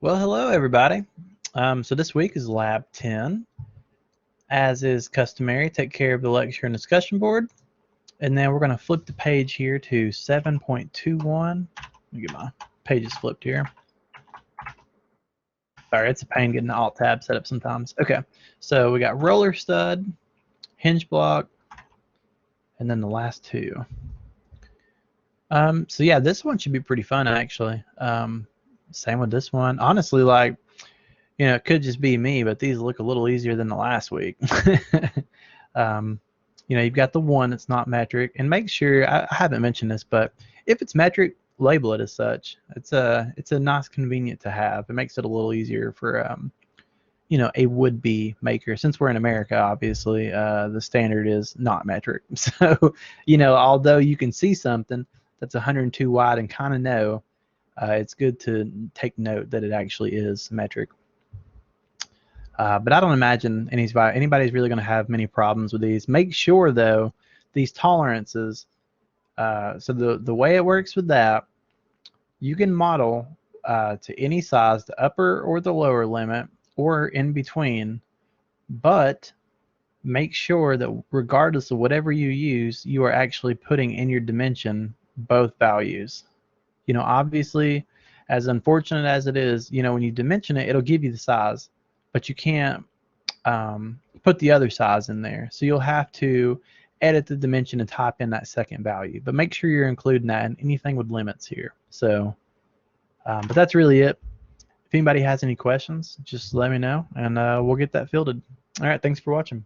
Well, hello everybody. So this week is Lab 10. As is customary, take care of the lecture and discussion board. And then we're going to flip the page here to 7.21. Let me get my pages flipped here. Sorry, it's a pain getting the Alt tab set up sometimes. Okay, so we got roller stud, hinge block, and then the last two. So yeah, this one should be pretty fun actually. Same with this one. Honestly, like, it could just be me, but these look a little easier than the last week. You've got the one that's not metric, and make sure, I haven't mentioned this, but if it's metric, label it as such. It's a nice convenient to have. It makes it a little easier for a would-be maker. Since we're in America, obviously, the standard is not metric. So, although you can see something that's 102 wide and kind of know, it's good to take note that it actually is metric. But I don't imagine anybody's really going to have many problems with these. Make sure, though, these tolerances, so the way it works with that, you can model to any size, the upper or the lower limit, or in between, but make sure that regardless of whatever you use, you are actually putting in your dimension both values. Obviously, as unfortunate as it is, when you dimension it, it'll give you the size, but you can't put the other size in there. So you'll have to edit the dimension and type in that second value. But make sure you're including that in anything with limits here. So, but that's really it. If anybody has any questions, just let me know, and we'll get that fielded. All right, thanks for watching.